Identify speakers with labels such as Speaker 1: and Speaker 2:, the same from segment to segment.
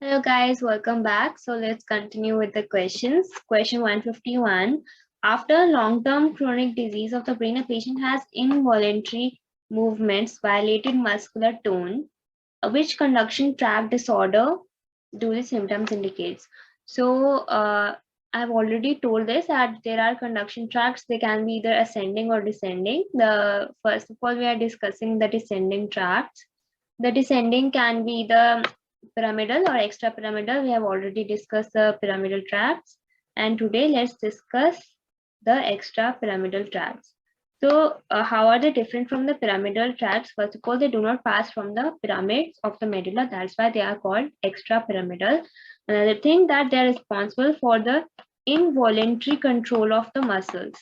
Speaker 1: Hello guys, welcome back. So let's continue with the questions. Question 151. After long-term chronic disease of the brain, a patient has involuntary movements, violated muscular tone. Which conduction tract disorder do the symptoms indicates? So I've already told this that there are conduction tracts. They can be either ascending or descending. The first of all, we are discussing the descending tracts. The descending can be the pyramidal or extrapyramidal. We have already discussed the pyramidal tracts, and today let's discuss the extrapyramidal tracts. So how are they different from the pyramidal tracts? First of all, they do not pass from the pyramids of the medulla. That's why they are called extrapyramidal. Another thing, that they are responsible for the involuntary control of the muscles.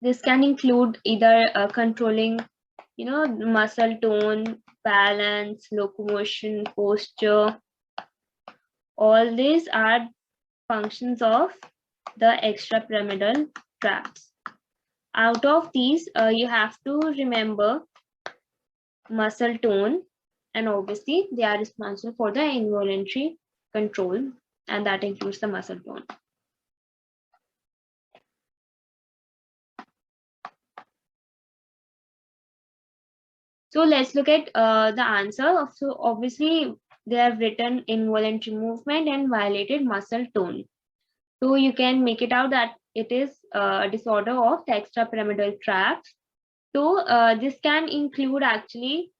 Speaker 1: This can include either controlling muscle tone, balance, locomotion, posture. All these are functions of the extrapyramidal tracts. Out of these, you have to remember muscle tone, and obviously they are responsible for the involuntary control, and that includes the muscle tone. So let's look at the answer. So obviously they have written involuntary movement and violated muscle tone. So you can make it out that it is a disorder of the extrapyramidal tract. So this can include actually,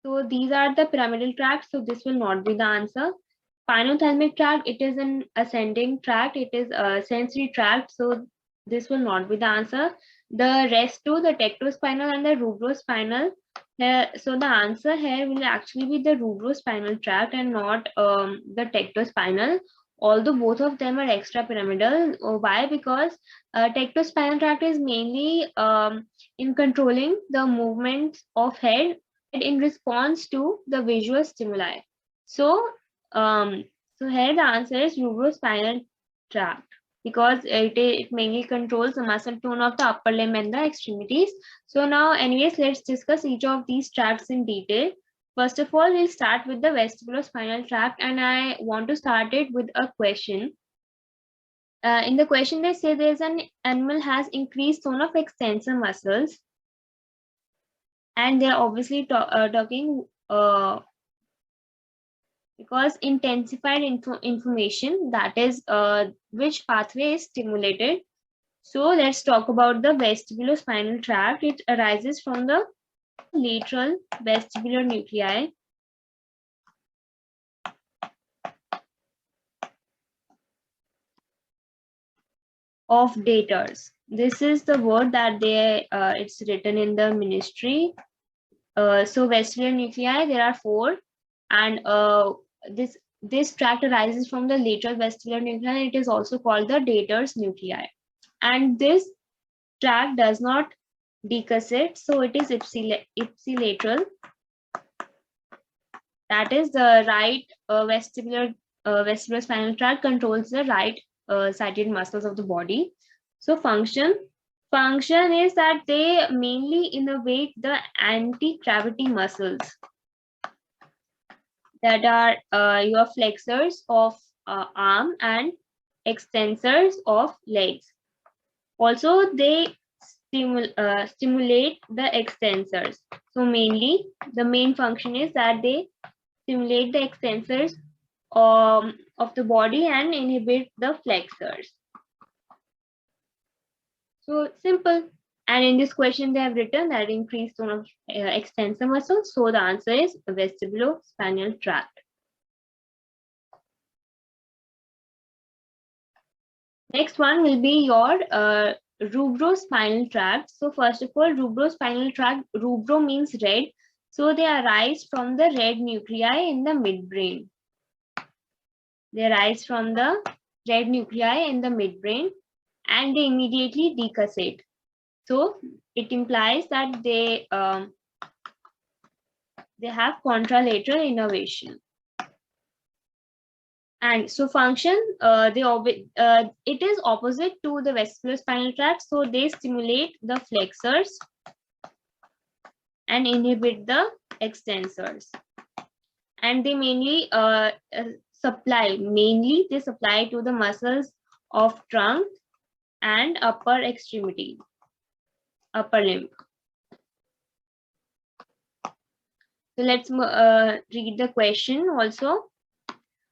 Speaker 1: so these are the pyramidal tracts. So this will not be the answer. Spinothalamic tract, it is an ascending tract. It is a sensory tract. So this will not be the answer. The rest two, the tectospinal and the rubrospinal. So the answer here will actually be the rubrospinal tract and not the tectospinal. Although both of them are extrapyramidal. Why? Because tectospinal tract is mainly in controlling the movements of head in response to the visual stimuli. So um, so here the answer is rubrospinal tract, because it mainly controls the muscle tone of the upper limb and the extremities. So now anyways, let's discuss each of these tracts in detail. First of all, we'll start with the vestibulospinal tract, and I want to start it with a question. In the question, they say there's an animal has increased tone of extensor muscles, and they're obviously talking because intensified information, that is which pathway is stimulated. So let's talk about the vestibulospinal tract. It arises from the lateral vestibular nuclei of daters. This is the word that they it's written in the ministry. So vestibular nuclei, there are four, and this tract arises from the lateral vestibular nuclei. It is also called the Daters nuclei, and this tract does not decussate, so it is ipsilateral. That is the right vestibular spinal tract controls the right sided muscles of the body. So function is that they mainly innervate the anti-gravity muscles, that are your flexors of arm and extensors of legs. Also, they stimulate the extensors. So mainly, the main function is that they stimulate the extensors of the body and inhibit the flexors. So simple. And in this question, they have written that increased tone of extensor muscles. So the answer is vestibulospinal tract. Next one will be your rubrospinal tract. So first of all, rubrospinal tract, rubro means red. So they arise from the red nuclei in the midbrain. They arise from the red nuclei in the midbrain, and they immediately decussate. So it implies that they have contralateral innervation. And so function, it is opposite to the vestibulospinal tract. So they stimulate the flexors and inhibit the extensors. and they mainly supply to the muscles of trunk and upper limb. So let's read the question also.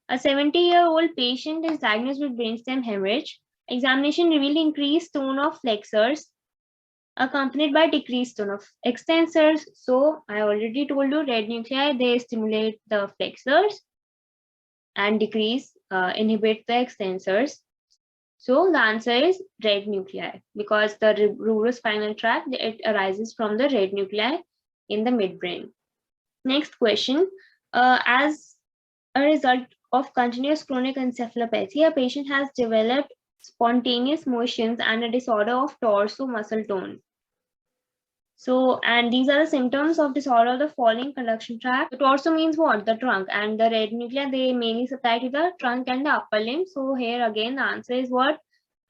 Speaker 1: A 70-year-old patient is diagnosed with brainstem hemorrhage. Examination revealed increased tone of flexors accompanied by decreased tone of extensors. So I already told you, red nuclei, they stimulate the flexors and inhibit the extensors. So the answer is red nuclei, because the rubrospinal tract, it arises from the red nuclei in the midbrain. Next question. As a result of continuous chronic encephalopathy, a patient has developed spontaneous motions and a disorder of torso muscle tone. So, and these are the symptoms of disorder of the following conduction tract. The torso means what? The trunk, and the red nuclei, they mainly supply to the trunk and the upper limb. So here again, the answer is what?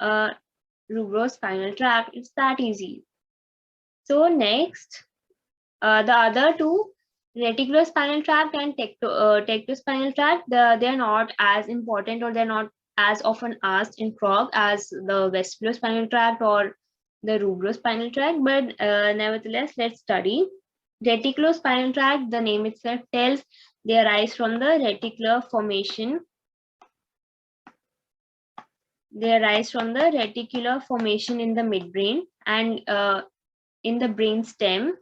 Speaker 1: Rubrospinal tract. It's that easy. So next, the other two, reticulospinal tract and tectospinal tract, they're not as important, or they're not as often asked in CROG as the vestibulospinal tract or the rubrospinal tract, but nevertheless, let's study. Reticulospinal tract, the name itself tells, they arise from the reticular formation. They arise from the reticular formation in the midbrain and in the brainstem.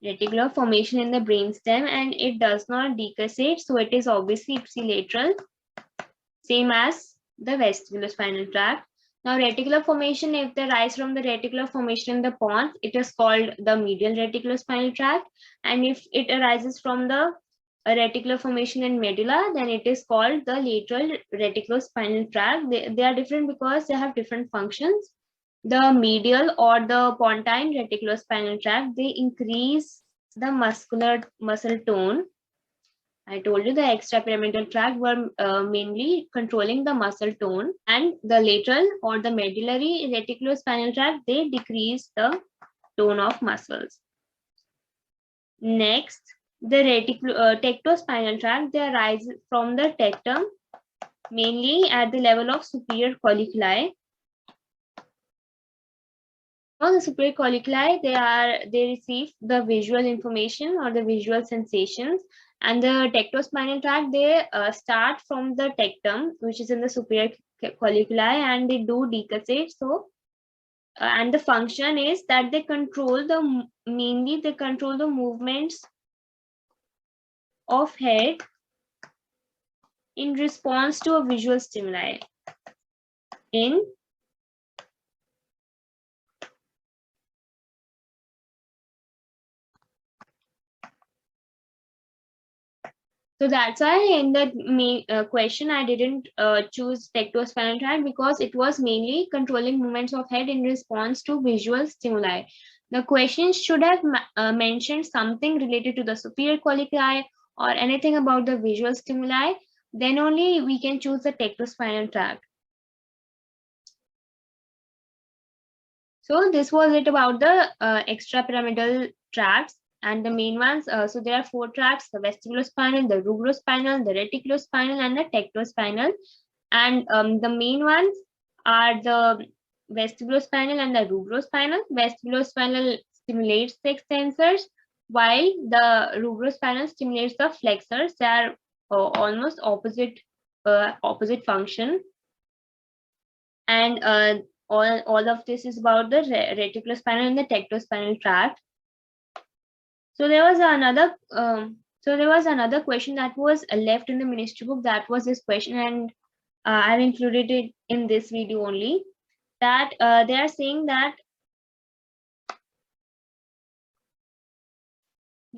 Speaker 1: Reticular formation in the brainstem, and it does not decussate, so it is obviously ipsilateral, same as the vestibulospinal tract. Now, reticular formation, if they rise from the reticular formation in the pons, it is called the medial reticulospinal tract, and if it arises from the reticular formation in medulla, then it is called the lateral reticulospinal tract. They are different because they have different functions. The medial or the pontine reticulospinal tract, they increase the muscle tone. I told you the extrapyramidal tract were mainly controlling the muscle tone, and the lateral or the medullary reticulospinal tract, they decrease the tone of muscles. Next, the tectospinal tract, they arise from the tectum, mainly at the level of superior colliculi. Now, the superior colliculi, they receive the visual information or the visual sensations, and the tectospinal tract, they start from the tectum, which is in the superior colliculi, and they do decussate. So, and the function is that they control mainly they control the movements of head in response to a visual stimuli. So that's why in the question, I didn't choose tectospinal tract, because it was mainly controlling movements of head in response to visual stimuli. The question should have mentioned something related to the superior colliculi or anything about the visual stimuli. Then only we can choose the tectospinal tract. So this was it about the extrapyramidal tracts. And the main ones, so there are 4 tracts: the vestibulospinal, the rubrospinal, the reticulospinal, and the tectospinal. And the main ones are the vestibulospinal and the rubrospinal. Vestibulospinal stimulates the extensors, while the rubrospinal stimulates the flexors. They are almost opposite function. And all of this is about the reticulospinal and the tectospinal tract. So there was another question that was left in the ministry book. That was this question, and I've included it in this video only. That they are saying that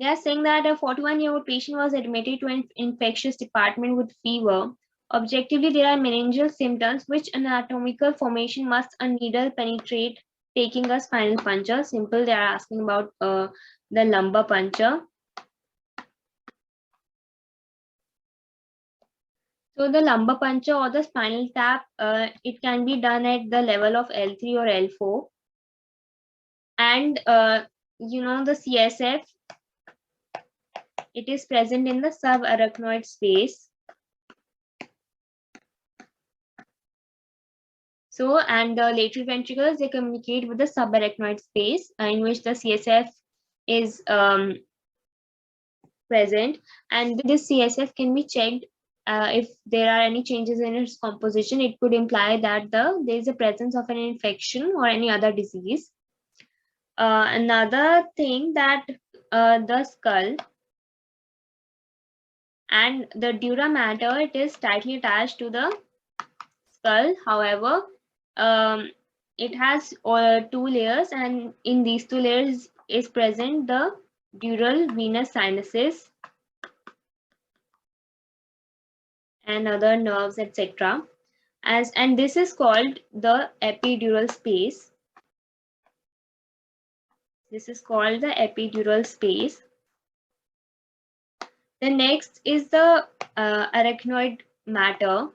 Speaker 1: a 41-year-old patient was admitted to an infectious department with fever. Objectively, there are meningeal symptoms. Which anatomical formation must a needle penetrate, taking a spinal puncture? Simple. They are asking about the lumbar puncture. So the lumbar puncture or the spinal tap, it can be done at the level of L3 or L4. And the CSF, it is present in the subarachnoid space. So, and the lateral ventricles, they communicate with the subarachnoid space in which the CSF is present, and this CSF can be checked. If there are any changes in its composition, it could imply that there is a presence of an infection or any other disease. Another thing that the skull and the dura mater, it is tightly attached to the skull. However, it has two layers, and in these two layers is present the dural venous sinuses and other nerves, etc. And this is called the epidural space. This is called the epidural space. The next is the arachnoid matter,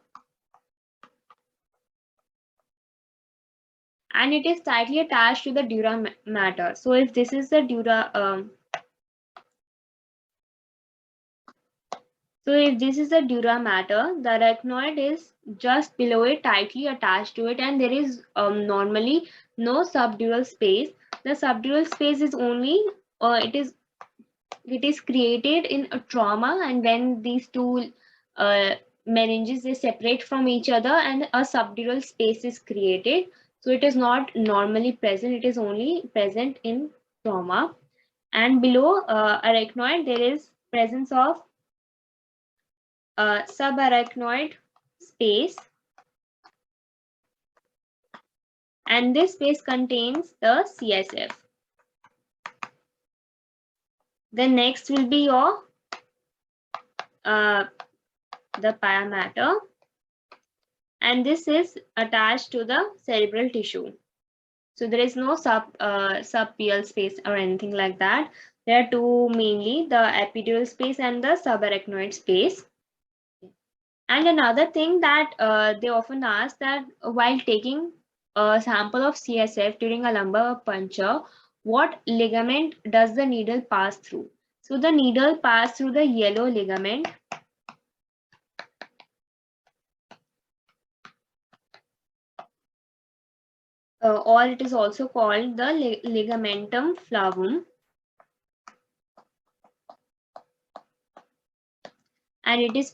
Speaker 1: and it is tightly attached to the dura mater. So if this is the dura, so if this is the dura mater, the arachnoid is just below it, tightly attached to it, and there is normally no subdural space. The subdural space is only it is created in a trauma, and when these two meninges, they separate from each other and a subdural space is created. So it is not normally present, it is only present in trauma. And below arachnoid, there is presence of subarachnoid space, and this space contains the CSF. The next will be your the pia mater, and this is attached to the cerebral tissue. So there is no subpial space or anything like that. There are two mainly, the epidural space and the subarachnoid space. And another thing that they often ask, that while taking a sample of CSF during a lumbar puncture, what ligament does the needle pass through? So the needle passes through the yellow ligament, or it is also called the ligamentum flavum. And it is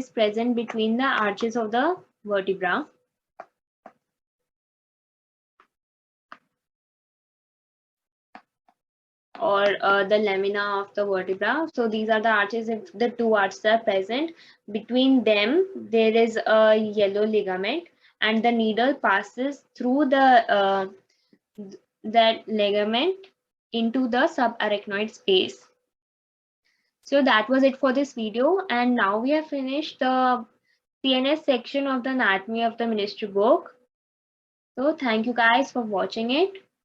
Speaker 1: present between the arches of the vertebra. Or the lamina of the vertebra. So these are the arches. If the two arches are present, between them there is a yellow ligament, and the needle passes through that ligament into the subarachnoid space. So that was it for this video, and now we have finished the CNS section of the anatomy of the ministry book. So thank you guys for watching it.